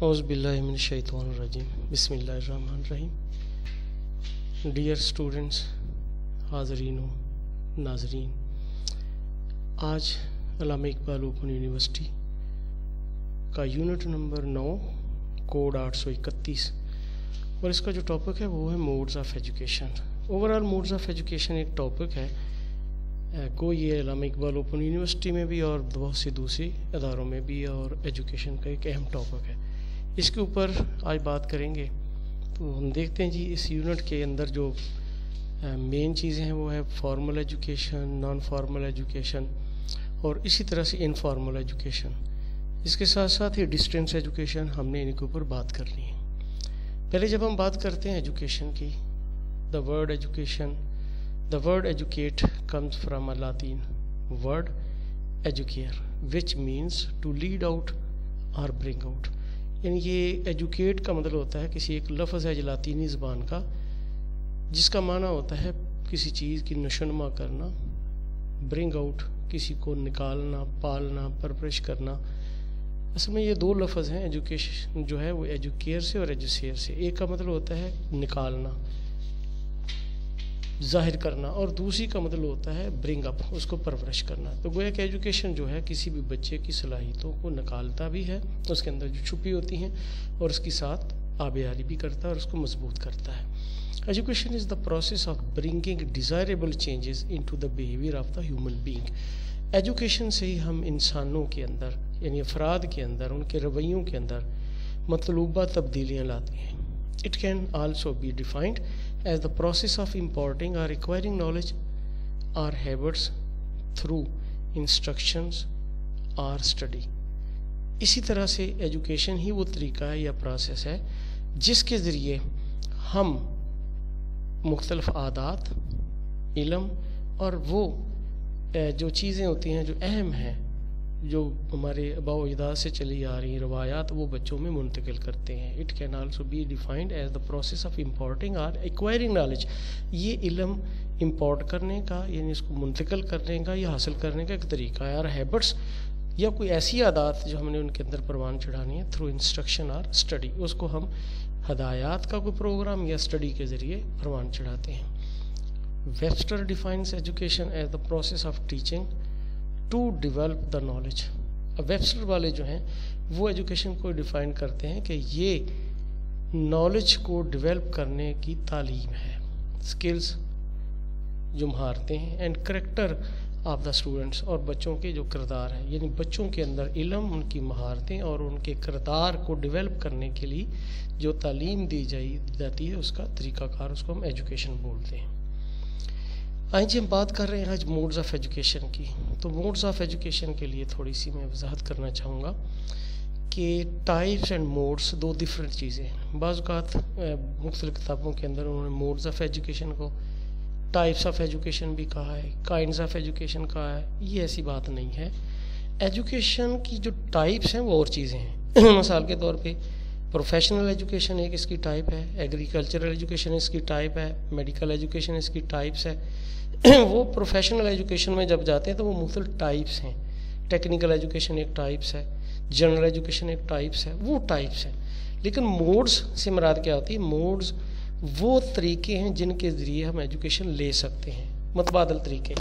اعوذ باللہ من الشیطان الرجیم بسم اللہ الرحمن الرحیم. ڈیئر اسٹوڈنٹس، حاضرین و ناظرین، آج علامہ اقبال اوپن یونیورسٹی کا یونٹ نمبر 9 کوڈ 831 اور اس کا جو ٹاپک ہے وہ ہے modes of education. Overall modes of education ایک ٹاپک ہے کو یہ علامہ اقبال اوپن یونیورسٹی میں بھی اور بہت سی دوسری اداروں میں بھی اور ایجوکیشن کا ایک اہم ٹاپک ہے. اس کے اوپر آج بات کریں گے. تو ہم دیکھتے ہیں جی اس یونٹ کے اندر جو مین چیزیں ہیں وہ ہے formal education, naan formal education اور اسی طرح سے انفارمل ایجوکیشن. اس کے ساتھ ساتھ ہی ڈسٹینس ایجوکیشن ہم نے ان کے اوپر بات کرنی ہے. پہلے جب ہم بات کرتے ہیں ایجوکیشن کی، the word education, the word educate comes from a Latin word educare which means to lead out or bring out. یعنی یہ ایجوکیٹ کا مطلب ہوتا ہے کسی ایک لفظ ہے لاطینی زبان کا جس کا معنی ہوتا ہے کسی چیز کی نشوونما کرنا، برنگ آؤٹ کسی کو نکالنا، پالنا، پرورش کرنا. اصل میں یہ دو لفظ ہیں. ایجوکیشن جو ہے وہ ایجوکیئر سے اور ایجوسیئر سے. ایک کا مطلب ہوتا ہے نکالنا، ظاہر کرنا، اور دوسری کا مطلب ہوتا ہے برنگ اپ، اس کو پرورش کرنا. تو گویا کہ ایجوکیشن جو ہے کسی بھی بچے کی صلاحیتوں کو نکالتا بھی ہے، اس کے اندر جو چھپی ہوتی ہیں، اور اس کے ساتھ آبیاری بھی کرتا ہے اور اس کو مضبوط کرتا ہے. Education is the process of bringing desirable changes into the behaviour of the human being. Education سے ہی ہم انسانوں کے اندر یعنی افراد کے اندر ان کے رویوں کے اندر مطلوبہ تبدیلیاں لاتے ہیں. It can also be defined as the process of imparting or acquiring knowledge or habits through instructions or study. اسی طرح سے ایجوکیشن ہی وہ طریقہ ہے یا پروسیس ہے جس کے ذریعے ہم مختلف عادات، علم اور وہ جو چیزیں ہوتی ہیں جو اہم ہیں، جو ہمارے آباء و اجداد سے چلی آ رہی روایات، وہ بچوں میں منتقل کرتے ہیں. It can also be defined as the process of importing اور ایکوائرنگ نالج. یہ علم امپورٹ کرنے کا یعنی اس کو منتقل کرنے کا یا حاصل کرنے کا ایک طریقہ ہے. اور ہیبٹس یا کوئی ایسی عادات جو ہم نے ان کے اندر پروان چڑھانی ہے تھرو انسٹرکشن اور اسٹڈی، اس کو ہم ہدایات کا کوئی پروگرام یا اسٹڈی کے ذریعے پروان چڑھاتے ہیں. Webster defines education as the process of teaching to develop the knowledge. Webster والے جو ہیں وہ ایجوکیشن کو ڈیفائن کرتے ہیں کہ یہ نالج کو ڈیولپ کرنے کی تعلیم ہے. اسکلز جو مہارتیں ہیں and character of the students, اور بچوں کے جو کردار ہیں یعنی بچوں کے اندر علم، ان کی مہارتیں اور ان کے کردار کو ڈیولپ کرنے کے لیے جو تعلیم دی جاتی ہے اس کا طریقہ کار، اس کو ہم ایجوکیشن بولتے ہیں. آج ہم بات کر رہے ہیں آج موڈز آف ایجوکیشن کی. تو موڈز آف ایجوکیشن کے لیے تھوڑی سی میں وضاحت کرنا چاہوں گا کہ ٹائپس اینڈ موڈز دو ڈفرینٹ چیزیں ہیں. بعض اوقات مختلف کتابوں کے اندر انہوں نے موڈز آف ایجوکیشن کو ٹائپس آف ایجوکیشن بھی کہا ہے، کائنڈز آف ایجوکیشن کہا ہے. یہ ایسی بات نہیں ہے. ایجوکیشن کی جو ٹائپس ہیں وہ اور چیزیں ہیں. مثال کے طور پہ پروفیشنل ایجوکیشن ایک اس کی ٹائپ ہے، ایگریکلچرل ایجوکیشن اس کی ٹائپ ہے، میڈیکل ایجوکیشن اس کی ٹائپس ہے. وہ پروفیشنل ایجوکیشن میں جب جاتے ہیں تو وہ مختلف ٹائپس ہیں. ٹیکنیکل ایجوکیشن ایک ٹائپس ہے، جنرل ایجوکیشن ایک ٹائپس ہے، وہ ٹائپس ہیں. لیکن موڈز سے مراد کیا ہوتی ہے؟ موڈز وہ طریقے ہیں جن کے ذریعے ہم ایجوکیشن لے سکتے ہیں، متبادل طریقے.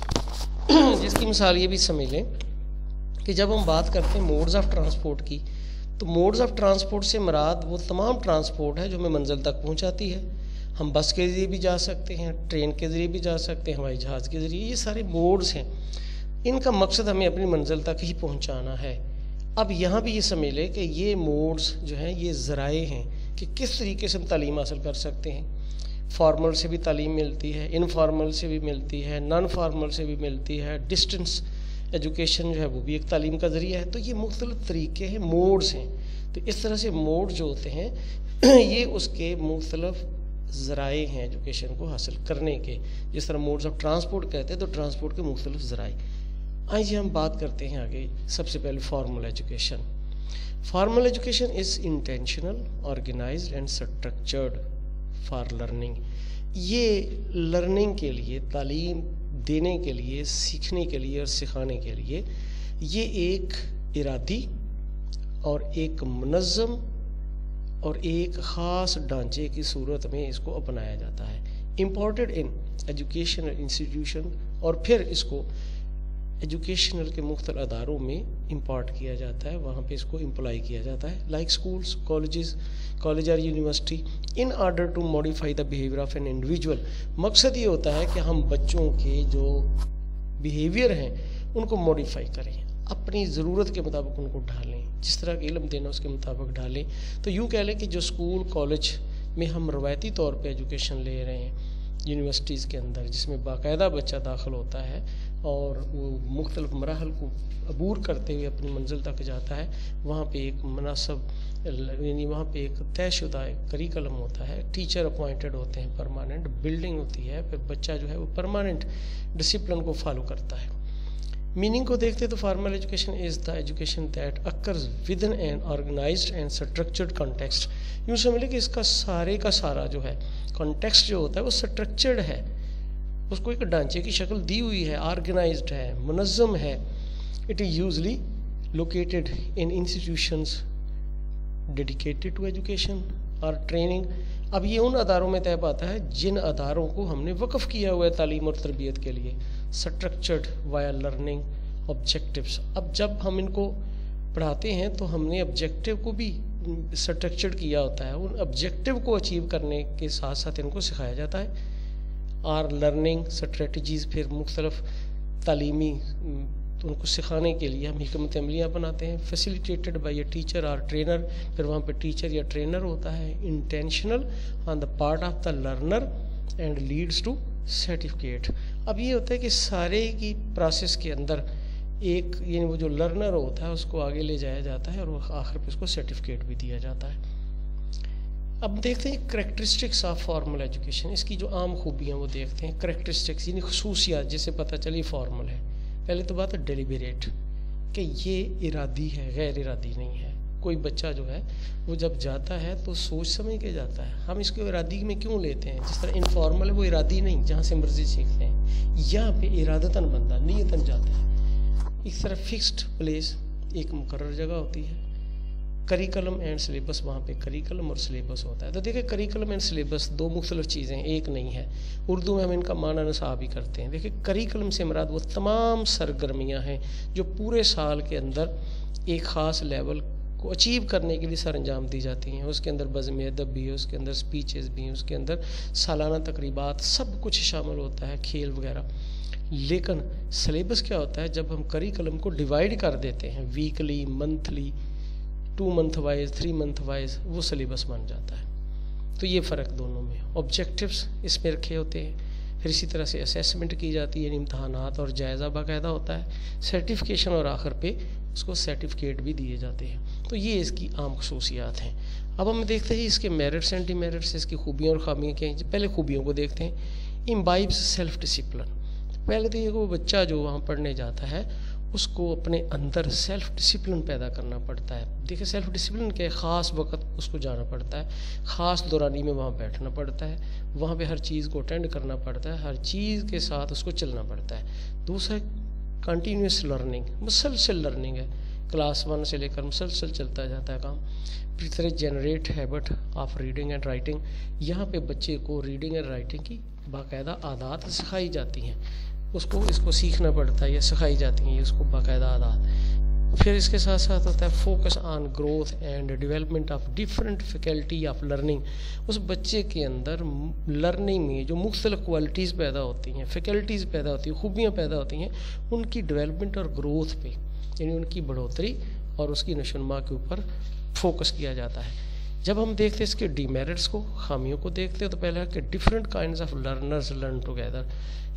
جس کی مثال یہ بھی سمجھ لیں کہ جب ہم بات کرتے ہیں موڈز آف ٹرانسپورٹ کی، تو موڈز آف ٹرانسپورٹ سے مراد وہ تمام ٹرانسپورٹ ہے جو ہمیں منزل تک پہنچاتی ہے. ہم بس کے ذریعے بھی جا سکتے ہیں، ٹرین کے ذریعے بھی جا سکتے ہیں، ہوائی جہاز کے ذریعے. یہ سارے موڈز ہیں. ان کا مقصد ہمیں اپنی منزل تک ہی پہنچانا ہے. اب یہاں بھی یہ سمجھ لیں کہ یہ موڈز جو ہیں یہ ذرائع ہیں کہ کس طریقے سے ہم تعلیم حاصل کر سکتے ہیں. فارمل سے بھی تعلیم ملتی ہے، انفارمل سے بھی ملتی ہے، نان فارمل سے بھی ملتی ہے. ڈسٹینس ایجوکیشن جو ہے وہ بھی ایک تعلیم کا ذریعہ ہے. تو یہ مختلف طریقے ہیں، موڈز ہیں. تو اس طرح سے موڈ جو ہوتے ہیں یہ اس کے مختلف ذرائع ہیں ایجوکیشن کو حاصل کرنے کے. جس طرح موڈز آف ٹرانسپورٹ کہتے ہیں تو ٹرانسپورٹ کے مختلف ذرائع. آئیے ہم بات کرتے ہیں آگے. سب سے پہلے formal education. Formal education is intentional, organized and structured for learning. یہ لرننگ کے لیے، تعلیم دینے کے لیے، سیکھنے کے لیے اور سکھانے کے لیے یہ ایک ارادی اور ایک منظم اور ایک خاص ڈھانچے کی صورت میں اس کو اپنایا جاتا ہے، امپورٹڈ ان ایجوکیشنل انسٹیٹیوشن، اور پھر اس کو ایجوکیشنل کے مختلف اداروں میں امپارٹ کیا جاتا ہے، وہاں پہ اس کو امپلائی کیا جاتا ہے، لائک اسکولس، کالج اور university, in order to modify the behaviour of an individual. مقصد یہ ہوتا ہے کہ ہم بچوں کے جو بیہیویئر ہیں ان کو موڈیفائی کریں، اپنی ضرورت کے مطابق ان کو ڈھالیں، جس طرح علم دینا اس کے مطابق ڈھالیں۔ تو یوں کہہ لیں کہ جو اسکول کالج میں ہم روایتی طور پہ ایجوکیشن لے رہے ہیں، یونیورسٹیز کے اندر جس میں باقاعدہ بچہ داخل ہوتا ہے اور وہ مختلف مراحل کو عبور کرتے ہوئے اپنی منزل تک جاتا ہے، وہاں پہ ایک مناسب یعنی وہاں پہ ایک طے شدہ ایک کریکلم ہوتا ہے، ٹیچر اپوائنٹڈ ہوتے ہیں، پرماننٹ بلڈنگ ہوتی ہے، پھر بچہ جو ہے وہ پرماننٹ ڈسپلن کو فالو کرتا ہے۔ میننگ کو دیکھتے تو formal education is the education that occurs with in an organized and structured context. یوں سمجھ لیں کہ اس کا سارا جو ہے کانٹیکسٹ جو ہوتا ہے وہ سٹرکچرڈ ہے، اس کو ایک ڈھانچے کی شکل دی ہوئی ہے، آرگنائزڈ ہے، منظم ہے۔ It is usually located in institutions dedicated to education اور ٹریننگ۔ اب یہ ان اداروں میں طے پاتا ہے جن اداروں کو ہم نے وقف کیا ہوا ہے تعلیم اور تربیت کے لیے، سٹرکچرڈ وایا لرننگ آبجیکٹیوز۔ اب جب ہم ان کو پڑھاتے ہیں تو ہم نے آبجیکٹیو کو بھی سٹرکچرڈ کیا ہوتا ہے، ان آبجیکٹیو کو اچیو کرنے کے ساتھ ساتھ ان کو سکھایا جاتا ہے۔ اور لرننگ اسٹریٹجیز، پھر مختلف تعلیمی ان کو سکھانے کے لیے ہم حکمت عملیاں بناتے ہیں، فیسیلیٹیٹڈ بائی اے ٹیچر اور ٹرینر۔ پھر وہاں پہ ٹیچر یا ٹرینر ہوتا ہے، intentional on the part of the learner and leads to certificate. اب یہ ہوتا ہے کہ سارے کی پروسیس کے اندر ایک یعنی وہ جو لرنر ہوتا ہے اس کو آگے لے جایا جاتا ہے اور وہ آخر پہ اس کو سرٹیفکیٹ بھی دیا جاتا ہے۔ اب دیکھتے ہیں کریکٹرسٹکس آف فارمل ایجوکیشن، اس کی جو عام خوبیاں وہ دیکھتے ہیں، کریکٹرسٹکس یعنی خصوصیات جس سے پتہ چلی فارمل ہے۔ پہلے تو بات ہے ڈیلیبریٹ، کہ یہ ارادی ہے، غیر ارادی نہیں ہے۔ کوئی بچہ جو ہے وہ جب جاتا ہے تو سوچ سمجھ کے جاتا ہے، ہم اس کو ارادی میں کیوں لیتے ہیں؟ جس طرح انفارمل ہے وہ ارادی نہیں، جہاں سے مرضی سیکھتے ہیں، یہاں پہ ارادتاً بندہ نیتاً جاتا ہے۔ اس طرح فکسڈ پلیس، ایک مقرر جگہ ہوتی ہے۔ کریکلم اینڈ سلیبس، وہاں پہ کریکلم اور سلیبس ہوتا ہے۔ تو دیکھیں کریکلم اینڈ سلیبس دو مختلف چیزیں، ایک نہیں ہے۔ اردو میں ہم ان کا معنی نصاب ہی کرتے ہیں۔ دیکھیں کریکلم سے مراد وہ تمام سرگرمیاں ہیں جو پورے سال کے اندر ایک خاص لیول کو اچیو کرنے کے لیے سر انجام دی جاتی ہیں۔ اس کے اندر بزم ادب بھی ہے، اس کے اندر سپیچز بھی ہیں، اس کے اندر سالانہ تقریبات، سب کچھ شامل ہوتا ہے، کھیل وغیرہ۔ لیکن سلیبس کیا ہوتا ہے؟ جب ہم کریکلم کو ڈیوائیڈ کر دیتے ہیں، weekly, monthly, 2 month wise, 3 month wise, وہ سلیبس بن جاتا ہے۔ تو یہ فرق دونوں میں، آبجیکٹیوز اس میں رکھے ہوتے ہیں، پھر اسی طرح سے اسیسمنٹ کی جاتی ہے، یعنی امتحانات اور جائزہ باقاعدہ ہوتا ہے، سرٹیفکیشن، اور آخر پہ اس کو سرٹیفکیٹ بھی دیے جاتے ہیں۔ تو یہ اس کی عام خصوصیات ہیں۔ اب ہم دیکھتے ہیں اس کے میرٹس اینڈ ڈی میرٹس، اس کی خوبیاں اور خامیاں کیا ہیں۔ پہلے خوبیوں کو دیکھتے ہیں۔ امبائبس سیلف ڈسپلن، پہلے تو یہ کہ وہ بچہ جو وہاں پڑھنے جاتا ہے اس کو اپنے اندر سیلف ڈسپلن پیدا کرنا پڑتا ہے۔ دیکھیں سیلف ڈسپلن کے خاص وقت اس کو جانا پڑتا ہے، خاص دورانی میں وہاں بیٹھنا پڑتا ہے، وہاں پہ ہر چیز کو اٹینڈ کرنا پڑتا ہے، ہر چیز کے ساتھ اس کو چلنا پڑتا ہے۔ دوسرا کنٹینیوس لرننگ، مسلسل لرننگ ہے، کلاس 1 سے لے کر مسلسل چلتا جاتا ہے کام۔ پھر generate habit of reading and writing, یہاں پہ بچے کو ریڈنگ اینڈ رائٹنگ کی باقاعدہ عادات سکھائی جاتی ہیں، اس کو سیکھنا پڑتا ہے یا سکھائی جاتی ہیں، یہ اس کو باقاعدہ عادات۔ پھر اس کے ساتھ ساتھ ہوتا ہے focus on growth and development of different faculty of learning, اس بچے کے اندر لرننگ میں جو مختلف کوالٹیز پیدا ہوتی ہیں، فیکلٹیز پیدا ہوتی ہیں، خوبیاں پیدا ہوتی ہیں، ان کی ڈیولپمنٹ اور گروتھ پہ، یعنی ان کی بڑھوتری اور اس کی نشوونما کے اوپر فوکس کیا جاتا ہے۔ جب ہم دیکھتے ہیں اس کے ڈی میرٹس کو، خامیوں کو دیکھتے ہیں، تو پہلے ہے کہ different kinds of learners learn together,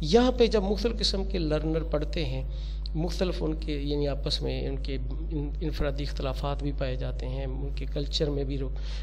یہاں پہ جب مختلف قسم کے لرنر پڑھتے ہیں، مختلف ان کے یعنی آپس میں ان کے انفرادی اختلافات بھی پائے جاتے ہیں، ان کے کلچر میں بھی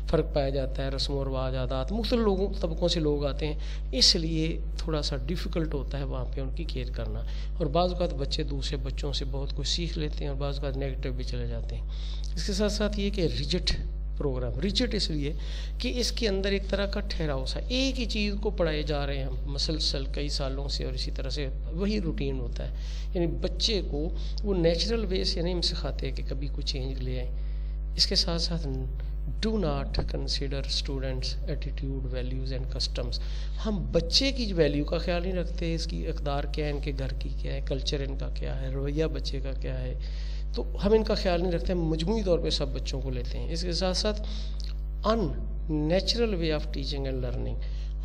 فرق پایا جاتا ہے، رسم و رواج، عادات، مختلف طبقوں سے لوگ آتے ہیں، اس لیے تھوڑا سا ڈیفیکلٹ ہوتا ہے وہاں پہ ان کی کیئر کرنا، اور بعض اوقات بچے دوسرے بچوں سے بہت کچھ سیکھ لیتے ہیں اور بعض اوقات نیگیٹو بھی چلے جاتے ہیں۔ اس کے ساتھ ساتھ یہ کہ ریجٹ پروگرام، ریجٹ اس لیے کہ اس کے اندر ایک طرح کا ٹھہراؤ سا، ایک ہی چیز کو پڑھائے جا رہے ہیں مسلسل کئی سالوں سے، اور اسی طرح سے وہی روٹین ہوتا ہے، یعنی بچے کو وہ نیچرل وے سے نہیں سکھاتے کہ کبھی کوئی چینج لے آئیں۔ اس کے ساتھ ساتھ do not consider students attitude values and customs. ہم بچے کی ویلیو کا خیال نہیں رکھتے، اس کی اقدار کیا ہے، ان کے گھر کی کیا ہے، کلچر ان کا کیا ہے، رویہ بچے کا کیا ہے، تو ہم ان کا خیال نہیں رکھتے. ہم مجموعی طور پہ سب بچوں کو لیتے ہیں. اس کے ساتھ ساتھ in natural way of teaching and learning.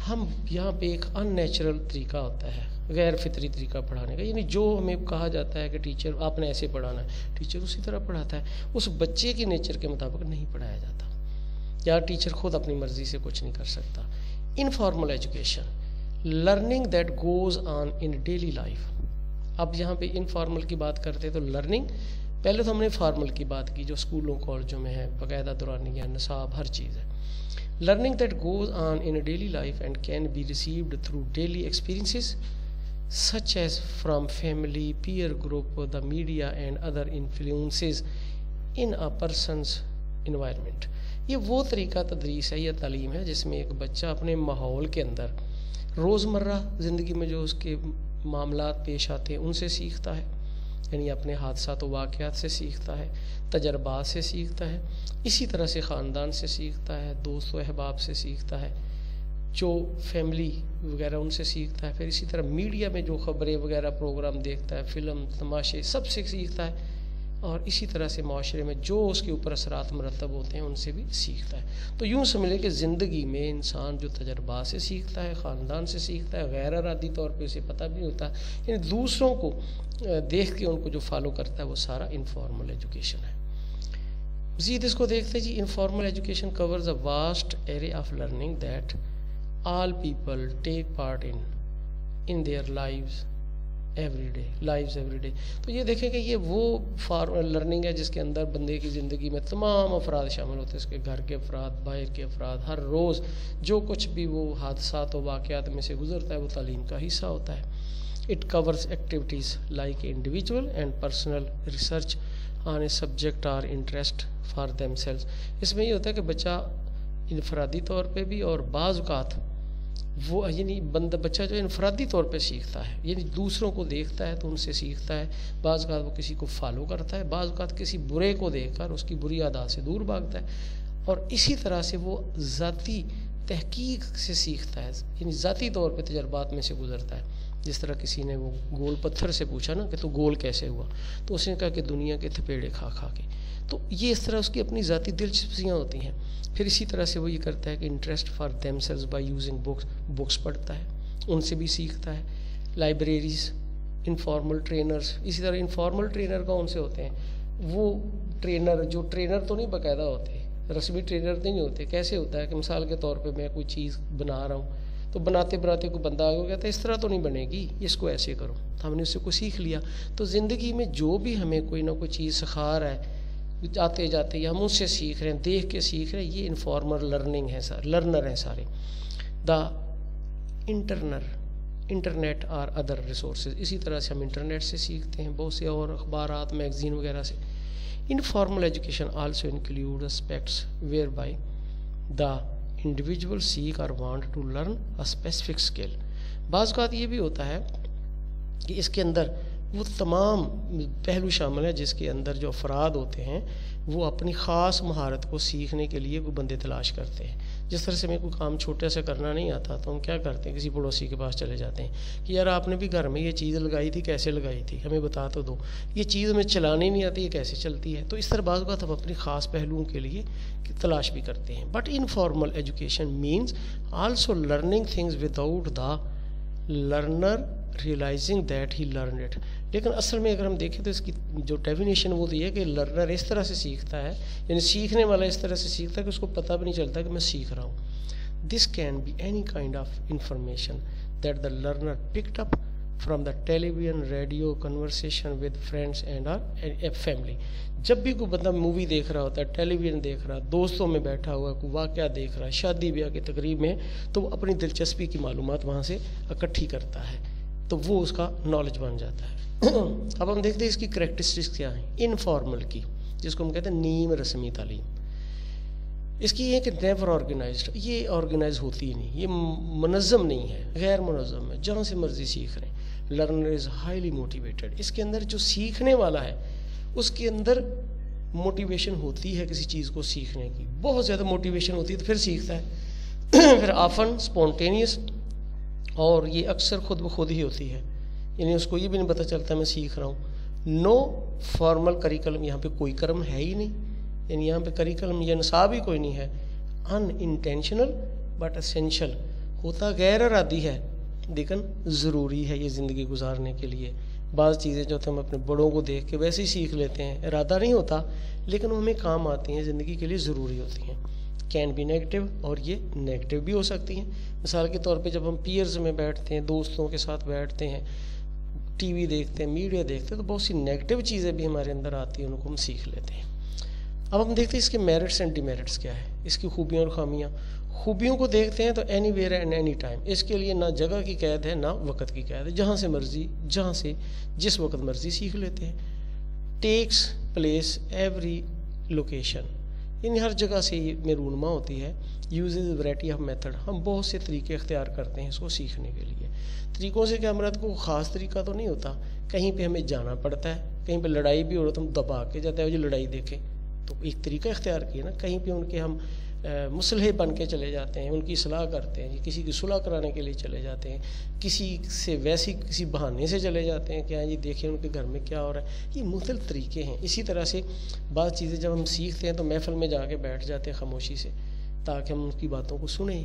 ہم یہاں پہ ایک ان نیچرل طریقہ ہوتا ہے، غیر فطری طریقہ پڑھانے کا. یعنی جو ہمیں کہا جاتا ہے کہ ٹیچر آپ نے ایسے پڑھانا ہے، ٹیچر اسی طرح پڑھاتا ہے. اس بچے کی نیچر کے مطابق نہیں پڑھایا جاتا، یا ٹیچر خود اپنی مرضی سے کچھ نہیں کر سکتا. Informal education, learning that goes on in daily life. اب یہاں پہ انفارمل کی بات کرتے تو لرننگ، پہلے تو ہم نے فارمل کی بات کی جو اسکولوں کالجوں میں ہے، باقاعدہ دورانیہ نصاب ہر چیز ہے. Learning that goes on in daily life and can be received through daily experiences such as from family, peer group, the media and other influences in a person's environment. یہ وہ طریقہ تدریس ہے یا تعلیم ہے جس میں ایک بچہ اپنے ماحول کے اندر روزمرہ زندگی میں جو اس کے معاملات پیش آتے ہیں ان سے سیکھتا ہے، یعنی اپنے حادثات و واقعات سے سیکھتا ہے، تجربات سے سیکھتا ہے، اسی طرح سے خاندان سے سیکھتا ہے، دوست و احباب سے سیکھتا ہے، جو فیملی وغیرہ ان سے سیکھتا ہے، پھر اسی طرح میڈیا میں جو خبریں وغیرہ پروگرام دیکھتا ہے، فلم تماشے سب سے سیکھتا ہے، اور اسی طرح سے معاشرے میں جو اس کے اوپر اثرات مرتب ہوتے ہیں ان سے بھی سیکھتا ہے. تو یوں سمجھ لیں کہ زندگی میں انسان جو تجربات سے سیکھتا ہے، خاندان سے سیکھتا ہے، غیر ارادی طور پہ اسے پتہ بھی ہوتا ہے، یعنی دوسروں کو دیکھ کے ان کو جو فالو کرتا ہے وہ سارا انفارمل ایجوکیشن ہے. مزید اس کو دیکھتے ہیں جی. Informal education covers a vast array of learning that all people take part in their lives every day. تو یہ دیکھیں کہ یہ وہ لرننگ ہے جس کے اندر بندے کی زندگی میں تمام افراد شامل ہوتے ہیں، اس کے گھر کے افراد، باہر کے افراد، ہر روز جو کچھ بھی وہ حادثات و واقعات میں سے گزرتا ہے وہ تعلیم کا حصہ ہوتا ہے. It covers activities like individual and personal research on a subject or interest for themselves. اس میں یہ ہوتا ہے کہ بچہ انفرادی طور پہ بھی اور بعض اوقات وہ یعنی بچہ جو انفرادی طور پہ سیکھتا ہے، یعنی دوسروں کو دیکھتا ہے تو ان سے سیکھتا ہے، بعض اوقات وہ کسی کو فالو کرتا ہے، بعض اوقات کسی برے کو دیکھ کر اس کی بری عادات سے دور بھاگتا ہے، اور اسی طرح سے وہ ذاتی تحقیق سے سیکھتا ہے، یعنی ذاتی طور پہ تجربات میں سے گزرتا ہے. جس طرح کسی نے وہ گول پتھر سے پوچھا نا کہ تو گول کیسے ہوا، تو اس نے کہا کہ دنیا کے تھپیڑے کھا کھا کے. تو یہ اس طرح اس کی اپنی ذاتی دلچسپیاں ہوتی ہیں. پھر اسی طرح سے وہ یہ کرتا ہے کہ interest for themselves by using books پڑھتا ہے، ان سے بھی سیکھتا ہے. لائبریریز، انفارمل ٹرینرز، اسی طرح انفارمل ٹرینر کون سے ہوتے ہیں؟ وہ ٹرینر جو ٹرینر تو نہیں باقاعدہ ہوتے، رسمی ٹرینر نہیں ہوتے. کیسے ہوتا ہے کہ مثال کے طور پہ میں کوئی چیز بنا رہا ہوں تو بناتے کوئی بندہ آگے کہتا ہے اس طرح تو نہیں بنے گی، اس کو ایسے کرو، تو ہم نے اس سے کوئی سیکھ لیا. تو زندگی میں جو بھی ہمیں کوئی نہ کوئی چیز سکھا رہا ہے آتے جاتے یا ہم ان سے سیکھ رہے ہیں، دیکھ کے سیکھ رہے ہیں، یہ انفارمل لرننگ ہے، لرنر ہیں سارے. دا انٹرنیٹ اور ادر ریسورسز، اسی طرح سے ہم انٹرنیٹ سے سیکھتے ہیں، بہت سے اور اخبارات، میگزین وغیرہ سے. Informal education also include aspects whereby the individual seek اور want to learn a specific skill. بعض اوقات یہ بھی ہوتا ہے کہ اس کے اندر وہ تمام پہلو شامل ہیں جس کے اندر جو افراد ہوتے ہیں وہ اپنی خاص مہارت کو سیکھنے کے لیے کوئی بندے تلاش کرتے ہیں. جس طرح سے ہمیں کوئی کام چھوٹے سے کرنا نہیں آتا تو ہم کیا کرتے ہیں، کسی پڑوسی کے پاس چلے جاتے ہیں کہ یار آپ نے بھی گھر میں یہ چیز لگائی تھی، کیسے لگائی تھی، ہمیں بتا تو دو، یہ چیز ہمیں چلانی نہیں آتی، یہ کیسے چلتی ہے. تو اس طرح بعض اوقات ہم اپنی خاص پہلوؤں کے لیے تلاش بھی کرتے ہیں. But informal education means also learning things without the learner realizing that he learn it. لیکن اصل میں اگر ہم دیکھیں تو اس کی جو ڈیفینیشن وہ تو یہ ہے کہ لرنر اس طرح سے سیکھتا ہے، یعنی سیکھنے والا اس طرح سے سیکھتا ہے کہ اس کو پتہ بھی نہیں چلتا کہ میں سیکھ رہا ہوں. This can be any kind of information that the learner picked up from the television, radio, conversation with friends and family. جب بھی کوئی بندہ مووی دیکھ رہا ہوتا ہے، ٹیلی ویژن دیکھ رہا ہے، دوستوں میں بیٹھا ہوا ہے، کوئی واقعہ دیکھ رہا ہے، شادی بیاہ کی تقریب میں، تو وہ اپنی دلچسپی کی معلومات وہاں سے اکٹھی کرتا ہے، تو وہ اس کا نالج بن جاتا ہے. اب ہم دیکھتے ہیں اس کی کریکٹرسٹکس کیا ہیں انفارمل کی، جس کو ہم کہتے ہیں نیم رسمی تعلیم. اس کی یہ کہ نیور آرگنائزڈ، یہ آرگنائز ہوتی ہی نہیں، یہ منظم نہیں ہے، غیر منظم ہے، جہاں سے مرضی سیکھ رہے ہیں. Learner is highly motivated. اس کے اندر جو سیکھنے والا ہے اس کے اندر موٹیویشن ہوتی ہے کسی چیز کو سیکھنے کی، بہت زیادہ موٹیویشن ہوتی ہے تو پھر سیکھتا ہے پھر آفن اسپونٹینیس، اور یہ اکثر خود بخود ہی ہوتی ہے، یعنی اس کو یہ بھی نہیں پتہ چلتا میں سیکھ رہا ہوں۔ نو فارمل کریکلم، یہاں پہ کوئی کرم ہے ہی نہیں، یعنی یہاں پہ کریکلم یا نصاب ہی کوئی نہیں ہے۔ ان انٹینشنل بٹ اسینشل، ہوتا غیر ارادی ہے لیکن ضروری ہے یہ زندگی گزارنے کے لیے۔ بعض چیزیں جو ہم اپنے بڑوں کو دیکھ کے ویسے ہی سیکھ لیتے ہیں، ارادہ نہیں ہوتا لیکن وہ ہمیں کام آتی ہیں، زندگی کے لیے ضروری ہوتی ہیں۔ کین بی نیگیٹو، اور یہ نیگیٹو بھی ہو سکتی ہیں۔ مثال کے طور پہ جب ہم پیئرز میں بیٹھتے ہیں، دوستوں کے ساتھ بیٹھتے ہیں، ٹی وی دیکھتے ہیں، میڈیا دیکھتے ہیں، تو بہت سی نیگیٹو چیزیں بھی ہمارے اندر آتی ہیں، ان کو ہم سیکھ لیتے ہیں۔ اب ہم دیکھتے ہیں اس کے میرٹس اینڈ ڈیمیرٹس کیا ہے، اس کی خوبیاں اور خامیاں۔ خوبیوں کو دیکھتے ہیں تو anywhere and anytime, اس کے لیے نہ جگہ کی قید ہے نہ وقت کی قید ہے، جہاں سے مرضی، جہاں سے جس وقت مرضی سیکھ لیتے ہیں۔ ٹیکس پلیس ایوری لوکیشن، یعنی ہر جگہ سے یہ میں رونما ہوتی ہے۔ یوزز ویرائٹی آف میتھڈ، ہم بہت سے طریقے اختیار کرتے ہیں اس کو سیکھنے کے لیے۔ طریقوں سے کیا مراد، کو خاص طریقہ تو نہیں ہوتا، کہیں پہ ہمیں جانا پڑتا ہے، کہیں پہ لڑائی بھی ہو رہا تو ہم دبا کے جاتے ہیں جو لڑائی دیکھیں، تو ایک طریقہ اختیار کیا نا۔ کہیں پہ ان کے ہم مصلح بن کے چلے جاتے ہیں، ان کی اصلاح کرتے ہیں، کسی کی صلح کرانے کے لیے چلے جاتے ہیں، کسی سے ویسی کسی بہانے سے چلے جاتے ہیں کہ ہاں جی دیکھیں ان کے گھر میں کیا ہو رہا ہے۔ یہ مختلف طریقے ہیں۔ اسی طرح سے بعض چیزیں جب ہم سیکھتے ہیں تو محفل میں جا کے بیٹھ جاتے ہیں خاموشی سے تاکہ ہم ان کی باتوں کو سنیں۔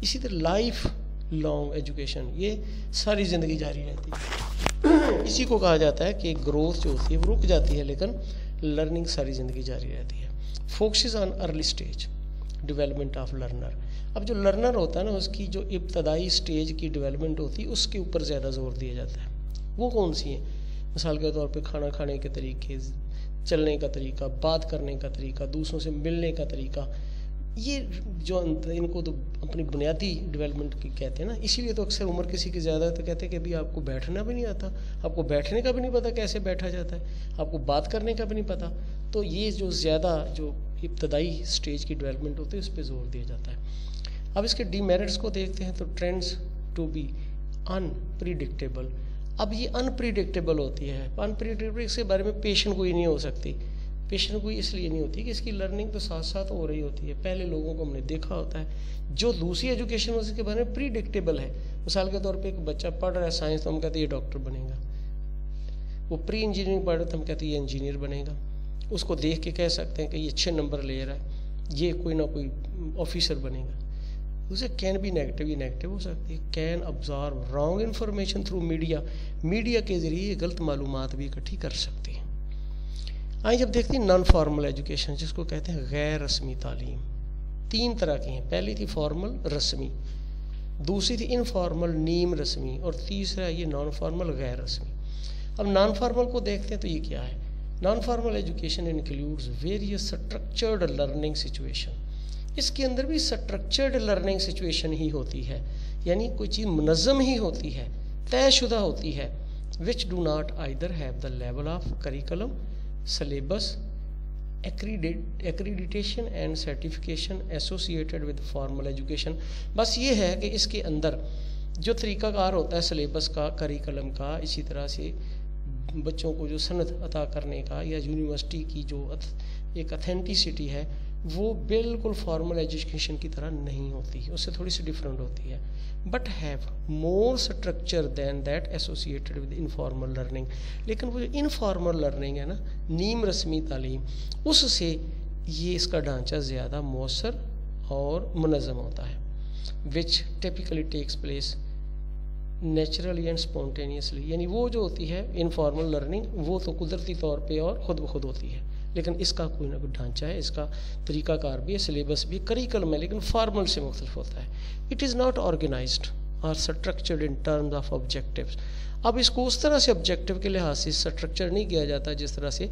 اسی طرح لائف لانگ ایجوکیشن، یہ ساری زندگی جاری رہتی ہے۔ اسی کو کہا جاتا ہے کہ گروتھ جو ہوتی ہے وہ رک جاتی ہے لیکن لرننگ ساری زندگی جاری رہتی ہے۔ Focuses on early stage development of learner, اب جو لرنر ہوتا ہے نا اس کی جو ابتدائی اسٹیج کی ڈیولپمنٹ ہوتی ہے اس کے اوپر زیادہ زور دیا جاتا ہے۔ وہ کون سی ہیں؟ مثال کے طور پہ کھانا کھانے کے طریقے، چلنے کا طریقہ، بات کرنے کا طریقہ، دوسروں سے ملنے کا طریقہ، یہ جو ان کو تو اپنی بنیادی ڈیولپمنٹ کی کہتے ہیں نا۔ اسی لیے تو اکثر عمر کسی کی زیادہ تو کہتے ہیں کہ ابھی آپ کو بیٹھنا بھی نہیں آتا، آپ کو بیٹھنے کا بھی نہیں پتہ کیسے بیٹھا جاتا ہے، آپ کو بات کرنے کا بھی نہیں پتہ۔ تو یہ جو زیادہ جو ابتدائی سٹیج کی ڈیولپمنٹ ہوتی ہے اس پہ زور دیا جاتا ہے۔ اب اس کے ڈی میرٹس کو دیکھتے ہیں تو ٹرینڈز ٹو بی انپریڈکٹیبل، اب یہ انپریڈکٹیبل ہوتی ہے۔ انپریڈکٹیبل اس کے بارے میں پیشن گوئی نہیں ہو سکتی۔ پیشن گوئی اس لیے نہیں ہوتی کہ اس کی لرننگ تو ساتھ ساتھ ہو رہی ہوتی ہے، پہلے لوگوں کو ہم نے دیکھا ہوتا ہے۔ جو دوسری ایجوکیشن اس کے بارے میں پریڈکٹیبل ہے، مثال کے طور پہ ایک بچہ پڑھ رہا ہے سائنس تو ہم کہتے ہیں یہ ڈاکٹر بنے گا، وہ پری انجینئرنگ پڑھ رہا ہے تو ہم کہتے ہیں یہ انجینئر بنے گا، اس کو دیکھ کے کہہ سکتے ہیں کہ یہ اچھے نمبر لے رہا ہے، یہ کوئی نہ کوئی آفیسر بنے گا۔ دوسرے کین بھی نیگیٹو، یہ نیگیٹو ہو سکتی ہے۔ Can absorb wrong information through media, media کے ذریعے یہ غلط معلومات بھی اکٹھی کر سکتی ہیں۔ آئیں جب دیکھتے ہیں نان فارمل ایجوکیشن جس کو کہتے ہیں غیر رسمی تعلیم، تین طرح کی ہیں۔ پہلی تھی فارمل رسمی، دوسری تھی انفارمل نیم رسمی، اور تیسرا یہ نان فارمل غیر رسمی۔ اب نان فارمل کو دیکھتے ہیں تو یہ کیا ہے۔ Non formal education includes various structured learning situation, اس کے اندر بھی سٹرکچرڈ لرننگ سچویشن ہی ہوتی ہے، یعنی کوئی چیز منظم ہی ہوتی ہے، طے شدہ ہوتی ہے۔ Which do not either have the level of curriculum, syllabus, accreditation and certification associated with formal education. بس یہ ہے کہ اس کے اندر جو طریقہ کار ہوتا ہے سلیبس کا، کریکلم کا، اسی طرح سے بچوں کو جو سند عطا کرنے کا یا یونیورسٹی کی جو ایک اتھینٹیسٹی ہے وہ بالکل فارمل ایجوکیشن کی طرح نہیں ہوتی، اس سے تھوڑی سی ڈفرینٹ ہوتی ہے، but have more structure than that associated with informal learning. لیکن وہ جو انفارمل لرننگ ہے نا، نیم رسمی تعلیم، اس سے یہ اس کا ڈھانچہ زیادہ مؤثر اور منظم ہوتا ہے۔ Which typically takes place naturally and spontaneously, یعنی وہ جو ہوتی ہے انفارمل لرننگ وہ تو قدرتی طور پہ اور خود بخود ہوتی ہے، لیکن اس کا کوئی نہ کوئی ڈھانچہ ہے، اس کا طریقہ کار بھی ہے، سلیبس بھی، کریکلم ہے، لیکن فارمل سے مختلف ہوتا ہے۔ اٹ از ناٹ آرگنائزڈ اور structured in terms of objectives, اب اس کو اس طرح سے آبجیکٹیو کے لحاظ سے اسٹرکچر نہیں کیا جاتا جس طرح سے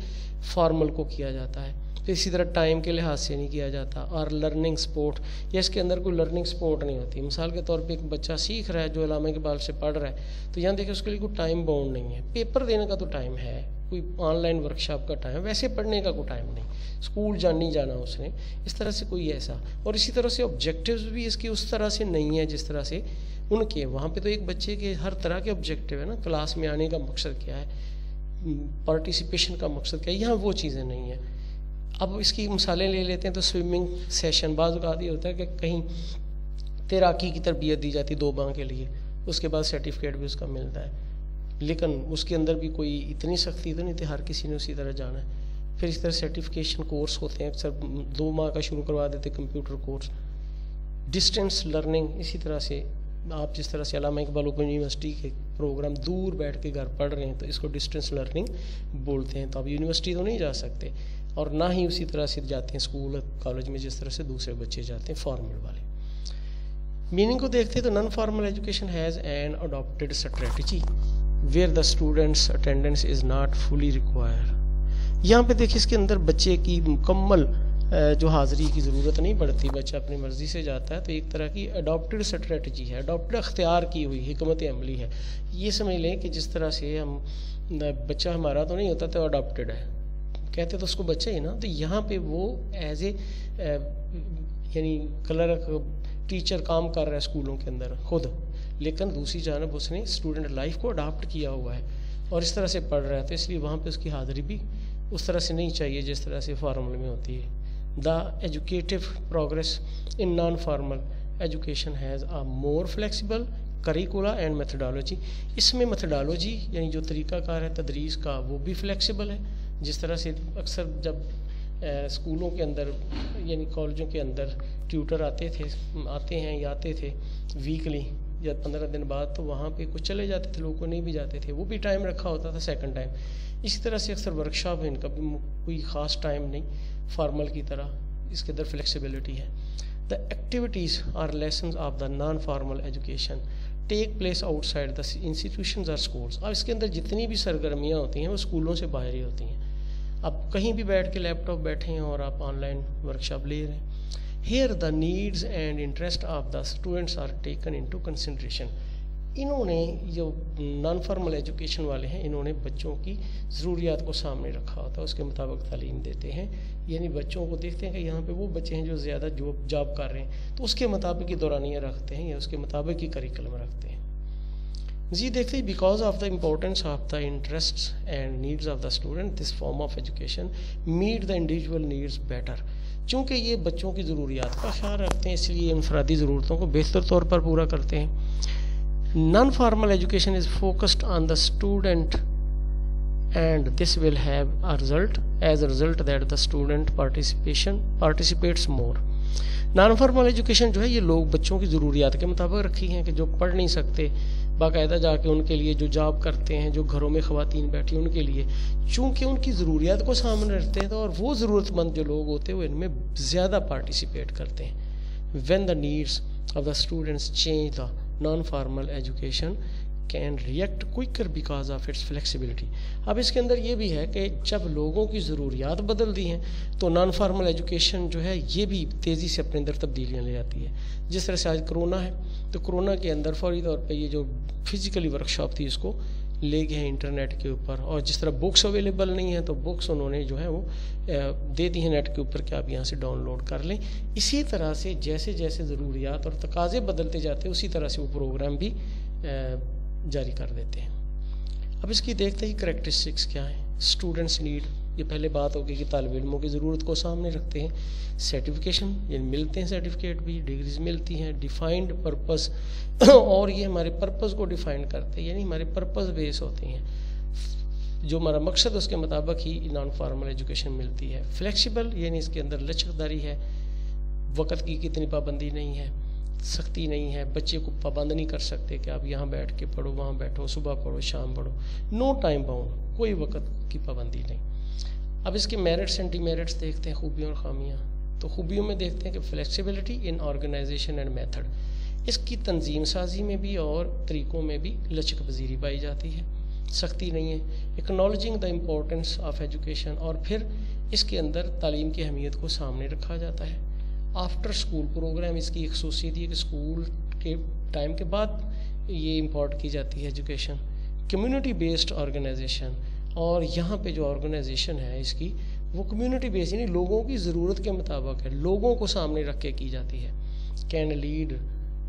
فارمل کو کیا جاتا ہے، پھر اسی طرح ٹائم کے لحاظ سے نہیں کیا جاتا، اور لرننگ سپورٹ، یا اس کے اندر کوئی لرننگ سپورٹ نہیں ہوتی۔ مثال کے طور پہ ایک بچہ سیکھ رہا ہے جو علامہ اقبال سے پڑھ رہا ہے تو یہاں دیکھیں اس کے لیے کوئی ٹائم باؤنڈ نہیں ہے، پیپر دینے کا تو ٹائم ہے، کوئی آن لائن ورکشاپ کا ٹائم، ویسے پڑھنے کا کوئی ٹائم نہیں، اسکول نہیں جانا اس نے، اس طرح سے کوئی ایسا، اور اسی طرح سے آبجیکٹیوز بھی اس کی اس طرح سے نہیں ہے جس طرح سے ان کے وہاں پہ تو ایک بچے کے ہر طرح کے آبجیکٹیو ہے نا، کلاس میں آنے کا مقصد کیا ہے، پارٹیسپیشن کا مقصد کیا ہے، یہاں وہ چیزیں نہیں ہیں. اب اس کی مثالیں لے لیتے ہیں تو سوئمنگ سیشن، بعض اوقات یہ ہوتا ہے کہ کہیں تیراکی کی تربیت دی جاتی 2 ماہ کے لیے، اس کے بعد سرٹیفکیٹ بھی اس کا ملتا ہے، لیکن اس کے اندر بھی کوئی اتنی سختی تو نہیں تھی، ہر کسی نے اسی طرح جانا ہے. پھر اس طرح سرٹیفکیشن کورس ہوتے ہیں، اکثر 2 ماہ کا شروع کروا دیتے کمپیوٹر کورس. ڈسٹینس لرننگ اسی طرح سے، آپ جس طرح سے علامہ اقبال اوپن یونیورسٹی کے پروگرام دور بیٹھ کے گھر پڑھ رہے ہیں تو اس کو ڈسٹینس لرننگ بولتے ہیں. تو آپ یونیورسٹی تو نہیں جا سکتے، اور نہ ہی اسی طرح سے جاتے ہیں اسکول کالج میں جس طرح سے دوسرے بچے جاتے ہیں فارمل والے. میننگ کو دیکھتے ہیں تو non formal education has an adapted strategy where the students attendance is not fully require. یہاں پہ دیکھیں اس کے اندر بچے کی مکمل جو حاضری کی ضرورت نہیں پڑتی، بچہ اپنی مرضی سے جاتا ہے. تو ایک طرح کی اڈاپٹیڈ اسٹریٹجی ہے، اڈاپٹیڈ اختیار کی ہوئی حکمت عملی ہے. یہ سمجھ لیں کہ جس طرح سے ہم بچہ ہمارا تو نہیں ہوتا تو اڈاپٹیڈ ہے کہتے تو اس کو بچہ ہی نا، تو یہاں پہ وہ ایز اے یعنی کلرک ٹیچر کام کر رہا ہے اسکولوں کے اندر خود، لیکن دوسری جانب اس نے اسٹوڈنٹ لائف کو اڈاپٹ کیا ہوا ہے اور اس طرح سے پڑھ رہا ہے، تو اس لیے وہاں پہ اس کی حاضری بھی اس طرح سے نہیں چاہیے جس طرح سے فارمل میں ہوتی ہے. The educative progress in non formal education has a more flexible curricula and methodology. اس میں میتھڈالوجی یعنی جو طریقہ کار ہے تدریس کا وہ بھی فلیکسیبل ہے. جس طرح سے اکثر جب اسکولوں کے اندر یعنی کالجوں کے اندر ٹیوٹر آتے تھے ویکلی یا 15 دن بعد، تو وہاں پہ کچھ چلے جاتے تھے لوگ کو نہیں بھی جاتے تھے، وہ بھی ٹائم رکھا ہوتا تھا سیکنڈ ٹائم. اسی طرح سے اکثر ورکشاپ ہے، ان کا بھی کوئی خاص ٹائم نہیں فارمل کی طرح، اس کے اندر فلیکسیبلٹی ہے. The activities or lessons of the non formal education take place outside the institutions اور اسکولس. اب اس کے اندر جتنی بھی سرگرمیاں ہوتی ہیں وہ اسکولوں سے باہر ہی ہوتی ہیں. اب کہیں بھی بیٹھ کے لیپ ٹاپ بیٹھے ہیں اور آپ آن لائن ورکشاپ لے رہے ہیں. Here the needs and interest of the students are taken into consideration. انہوں نے جو نان فارمل ایجوکیشن والے ہیں انہوں نے بچوں کی ضروریات کو سامنے رکھا ہوتا ہے، اس کے مطابق تعلیم دیتے ہیں. یعنی بچوں کو دیکھتے ہیں کہ یہاں پہ وہ بچے ہیں جو زیادہ جاب کر رہے ہیں تو اس کے مطابق ہی دورانیہ رکھتے ہیں یا اس کے مطابق ہی کریکلم رکھتے ہیں. جی دیکھتے ہیں because of the importance of the interests and needs of the student this form of education meet the individual needs better. چونکہ یہ بچوں کی ضروریات کا خیال رکھتے ہیں اس لیے انفرادی ضرورتوں کو بہتر طور پر پورا کرتے ہیں. Naan formal education is focused on the student and this will have a result as a result that the student participates more. Naan formal education جو ہے یہ لوگ بچوں کی ضروریات کے مطابق رکھی ہیں کہ جو پڑھ نہیں سکتے باقاعدہ جا کے ان کے لیے، جو جاب کرتے ہیں، جو گھروں میں خواتین بیٹھی ان کے لیے، چونکہ ان کی ضروریات کو سامنے رکھتے ہیں تو اور وہ ضرورت مند جو لوگ ہوتے ہیں وہ ان میں زیادہ پارٹیسپیٹ کرتے ہیں. When the needs of the students change the non formal education can react quicker because of its flexibility. اب اس کے اندر یہ بھی ہے کہ جب لوگوں کی ضروریات بدل دی ہیں تو نان فارمل ایجوکیشن جو ہے یہ بھی تیزی سے اپنے اندر تبدیلیاں لے آتی ہے. جس طرح سے آج کرونا ہے تو کرونا کے اندر فوری طور پہ یہ جو فزیکلی ورکشاپ تھی اس کو لے گئے ہیں انٹرنیٹ کے اوپر، اور جس طرح بکس اویلیبل نہیں ہیں تو بکس انہوں نے جو ہے وہ دے دی ہیں نیٹ کے اوپر کہ آپ یہاں سے ڈاؤن لوڈ کر لیں. اسی طرح سے جیسے جیسے ضروریات اور تقاضے بدلتے جاتے ہیں اسی طرح سے وہ پروگرام بھی جاری کر دیتے ہیں. اب اس کی دیکھتے ہیں کریکٹرسٹکس کیا ہیں. اسٹوڈنٹس نیڈ، یہ پہلے بات ہوگی کہ طالب علموں کی ضرورت کو سامنے رکھتے ہیں. سرٹیفکیشن یعنی ملتے ہیں سرٹیفکیٹ بھی، ڈگریز ملتی ہیں. ڈیفائنڈ پرپز اور یہ ہمارے پرپز کو ڈیفائن کرتے ہیں یعنی ہمارے پرپز بیس ہوتے ہیں، جو ہمارا مقصد اس کے مطابق ہی نان فارمل ایجوکیشن ملتی ہے. فلیکسیبل یعنی اس کے اندر لچک داری ہے، وقت کی کتنی پابندی نہیں ہے، سختی نہیں ہے، بچے کو پابند نہیں کر سکتے کہ آپ یہاں بیٹھ کے پڑھو، وہاں بیٹھو، صبح پڑھو، شام پڑھو. نو ٹائم باؤنڈ، کوئی وقت کی پابندی نہیں. اب اس کے میرٹس اینڈ ڈی میرٹس دیکھتے ہیں، خوبیاں اور خامیاں. تو خوبیوں میں دیکھتے ہیں کہ flexibility in organization and method, اس کی تنظیم سازی میں بھی اور طریقوں میں بھی لچک پذیری پائی جاتی ہے، سختی نہیں ہے. اکنالوجنگ دا امپورٹینس آف ایجوکیشن، اور پھر اس کے اندر تعلیم کی اہمیت کو سامنے رکھا جاتا ہے. آفٹر اسکول پروگرام، اس کی ایک خصوصیت ہے کہ اسکول کے ٹائم کے بعد یہ امپورٹ کی جاتی ہے ایجوکیشن. کمیونٹی بیسڈ آرگنائزیشن، اور یہاں پہ جو آرگنائزیشن ہے اس کی وہ کمیونٹی بیس یعنی لوگوں کی ضرورت کے مطابق ہے، لوگوں کو سامنے رکھ کے کی جاتی ہے. کین لیڈ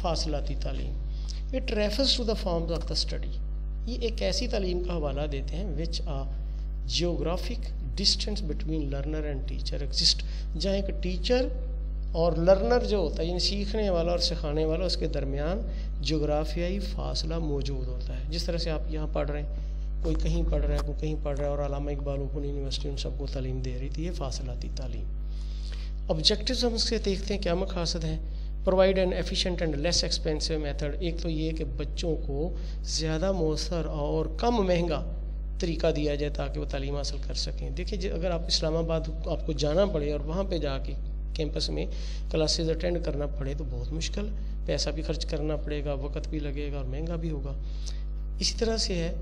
فاصلاتی تعلیم، it refers to the forms of the study, یہ ایک ایسی تعلیم کا حوالہ دیتے ہیں which a geographic distance between learner and teacher exist, جہاں ایک ٹیچر اور لرنر جو ہوتا ہے یعنی سیکھنے والا اور سکھانے والا، اس کے درمیان جغرافیائی فاصلہ موجود ہوتا ہے. جس طرح سے آپ یہاں پڑھ رہے ہیں، کوئی کہیں پڑھ رہا ہے، کوئی کہیں پڑھ رہا ہے، اور علامہ اقبال اوپن یونیورسٹی ان سب کو تعلیم دے رہی تھی. یہ فاصلاتی تعلیم. آبجیکٹیوز ہم اس سے دیکھتے ہیں کیا مقاصد ہیں. Provide an efficient and less expensive method, ایک تو یہ کہ بچوں کو زیادہ مؤثر اور کم مہنگا طریقہ دیا جائے تاکہ وہ تعلیم حاصل کر سکیں. دیکھیں اگر آپ اسلام آباد آپ کو جانا پڑے اور وہاں پہ جا کے کیمپس میں کلاسز اٹینڈ کرنا پڑے تو بہت مشکل، پیسہ بھی خرچ کرنا پڑے گا، وقت بھی لگے گا اور مہنگا بھی ہوگا. اسی طرح سے ہے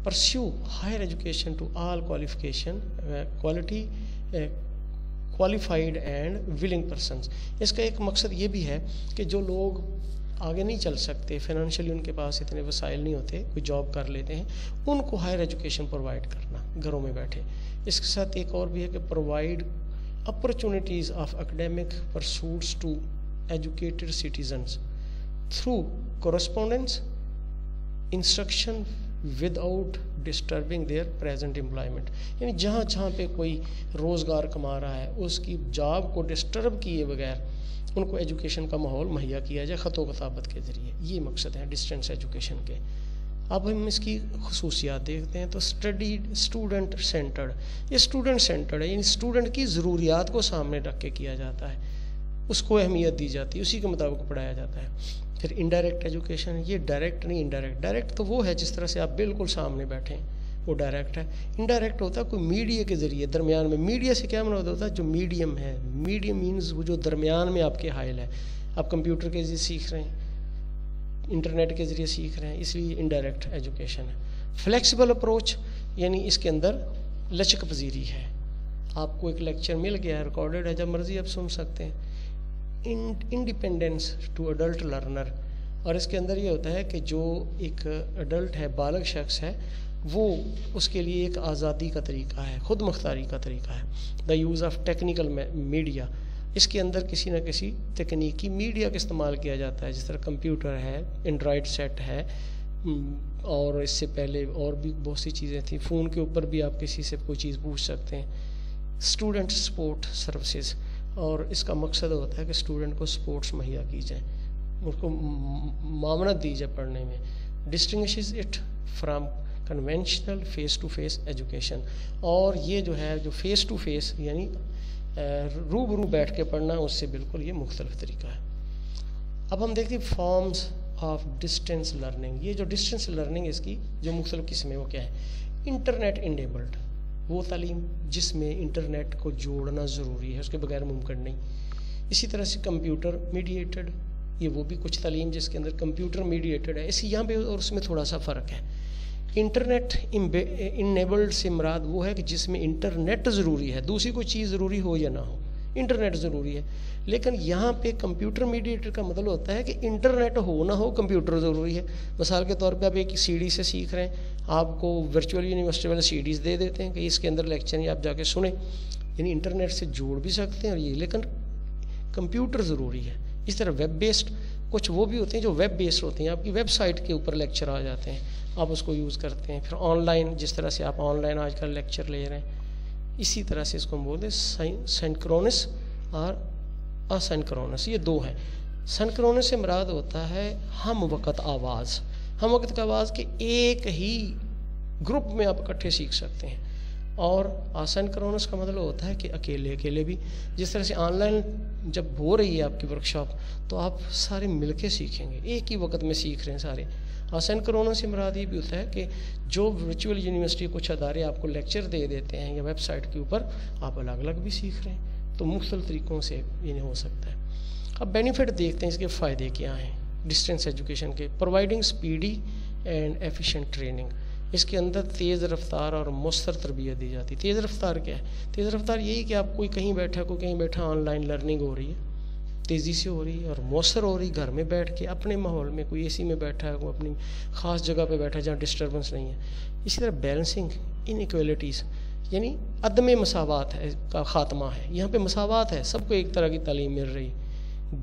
pursue higher education to all qualification quality qualified and willing persons. اس کا ایک مقصد یہ بھی ہے کہ جو لوگ آگے نہیں چل سکتے، فائنینشلی ان کے پاس اتنے وسائل نہیں ہوتے، کوئی جاب کر لیتے ہیں، ان کو ہائر ایجوکیشن پرووائڈ کرنا گھروں میں بیٹھے. اس کے ساتھ ایک اور بھی ہے کہ provide opportunities of academic pursuits to educated citizens through correspondence instruction without disturbing their present employment. یعنی جہاں جہاں پہ کوئی روزگار کما رہا ہے اس کی جاب کو ڈسٹرب کیے بغیر ان کو ایجوکیشن کا ماحول مہیا کیا جائے خط و کتابت کے ذریعے. یہ مقصد ہے ڈسٹینس ایجوکیشن کے. اب ہم اس کی خصوصیات دیکھتے ہیں. تو اسٹوڈنٹ سینٹرڈ، یہ اسٹوڈنٹ سینٹرڈ ہے، یعنی اسٹوڈنٹ کی ضروریات کو سامنے رکھ کے کیا جاتا ہے، اس کو اہمیت دی جاتی ہے، اسی کے مطابق پڑھایا جاتا ہے. پھر انڈائریکٹ ایجوکیشن، یہ ڈائریکٹ نہیں انڈائریکٹ. ڈائریکٹ تو وہ ہے جس طرح سے آپ بالکل سامنے بیٹھیں، وہ ڈائریکٹ ہے. انڈائریکٹ ہوتا ہے کوئی میڈیا کے ذریعے درمیان میں. میڈیا سے کیا مراد ہوتا ہے؟ جو میڈیم ہے. میڈیم مینز وہ جو درمیان میں آپ کے حائل ہے. آپ کمپیوٹر کے ذریعے سیکھ رہے ہیں، انٹرنیٹ کے ذریعے سیکھ رہے ہیں، اس لیے انڈائریکٹ ایجوکیشن ہے. فلیکسیبل اپروچ، یعنی اس کے اندر لچک پذیری ہے. آپ کو ایک لیکچر مل گیا ہے، ریکارڈڈ ہے، جب مرضی آپ سن سکتے ہیں. انڈیپینڈنس ٹو ایڈلٹ لرنر، اور اس کے اندر یہ ہوتا ہے کہ جو ایک ایڈلٹ ہے، بالغ شخص ہے، وہ اس کے لیے ایک آزادی کا طریقہ ہے، خود مختاری کا طریقہ ہے. The use of technical media, اس کے اندر کسی نہ کسی تکنیکی میڈیا کا استعمال کیا جاتا ہے، جس طرح کمپیوٹر ہے، اینڈرائڈ سیٹ ہے، اور اس سے پہلے اور بھی بہت سی چیزیں تھیں. فون کے اوپر بھی آپ کسی سے کوئی چیز پوچھ سکتے ہیں. اسٹوڈنٹ سپورٹ سروسز، اور اس کا مقصد ہوتا ہے کہ اسٹوڈنٹ کو سپورٹس مہیا کی جائیں، اس کو معاونت دی جائے پڑھنے میں. Distinguishes it from conventional face to face education, اور یہ جو ہے جو فیس ٹو فیس یعنی روبرو بیٹھ کے پڑھنا، اس سے بالکل یہ مختلف طریقہ ہے. اب ہم دیکھتے ہیں فارمز آف ڈسٹینس لرننگ. یہ جو ڈسٹینس لرننگ اس کی جو مختلف قسمیں وہ کیا ہے؟ انٹرنیٹ انیبلڈ، وہ تعلیم جس میں انٹرنیٹ کو جوڑنا ضروری ہے، اس کے بغیر ممکن نہیں. اسی طرح سے کمپیوٹر میڈیٹڈ، یہ وہ بھی کچھ تعلیم جس کے اندر کمپیوٹر میڈیٹڈ ہے. اسی یہاں پہ اور اس میں تھوڑا سا فرق ہے. انٹرنیٹ انیبلڈ سے مراد وہ ہے کہ جس میں انٹرنیٹ ضروری ہے، دوسری کوئی چیز ضروری ہو یا نہ ہو، انٹرنیٹ ضروری ہے. لیکن یہاں پہ کمپیوٹر میڈیٹڈ کا مطلب ہوتا ہے کہ انٹرنیٹ ہو نہ ہو، کمپیوٹر ضروری ہے. مثال کے طور پہ آپ ایک سی ڈی سے سیکھ رہے ہیں، آپ کو ورچوئل یونیورسٹی والے سی ڈیز دے دیتے ہیں کہ اس کے اندر لیکچر ہیں، آپ جا کے سنیں. یعنی انٹرنیٹ سے جوڑ بھی سکتے ہیں اور یہ، لیکن کمپیوٹر ضروری ہے. اس طرح ویب بیسڈ کچھ وہ بھی ہوتے ہیں جو ویب بیسڈ ہوتے ہیں، آپ کی ویب سائٹ کے اوپر لیکچر آ جاتے ہیں، آپ اس کو یوز کرتے ہیں. پھر آن لائن، جس طرح سے آپ آن لائن آج کل لیکچر لے رہے ہیں، اسی طرح سے اس کو ہم بولتے ہیں سینکرونس اور اسینکرونس. یہ دو ہیں. سینکرونس سے مراد ہوتا ہے ہم وقت آواز، ہم وقت کا آواز کے ایک ہی گروپ میں آپ اکٹھے سیکھ سکتے ہیں. اور اسینکرونس کا مطلب ہوتا ہے کہ اکیلے بھی. جس طرح سے آن لائن جب ہو رہی ہے آپ کی ورکشاپ تو آپ سارے مل کے سیکھیں گے، ایک ہی وقت میں سیکھ رہے ہیں سارے. اسینکرونس سے مراد یہ بھی ہوتا ہے کہ جو ورچوئل یونیورسٹی کچھ ادارے آپ کو لیکچر دے دیتے ہیں یا ویب سائٹ کے اوپر، آپ الگ الگ بھی سیکھ رہے ہیں. تو مختلف طریقوں سے یہ ہو سکتا ہے. اب بینیفٹ دیکھتے ہیں، اس کے فائدے کیا ہیں ڈسٹینس ایجوکیشن کے. Providing speedy and efficient training, اس کے اندر تیز رفتار اور مؤثر تربیت دی جاتی ہے. تیز رفتار کیا ہے؟ تیز رفتار یہی کہ آپ کوئی کہیں بیٹھا آن لائن لرننگ ہو رہی ہے، تیزی سے ہو رہی ہے اور مؤثر ہو رہی. گھر میں بیٹھ کے اپنے ماحول میں، کوئی اے سی میں بیٹھا ہے، کوئی اپنی خاص جگہ پہ بیٹھا ہے جہاں ڈسٹربنس نہیں ہے. اسی طرح بیلنسنگ انیکویلٹیز، یعنی عدم مساوات ہے کا خاتمہ ہے. یہاں پہ مساوات ہے، سب کو ایک طرح کی تعلیم مل رہی.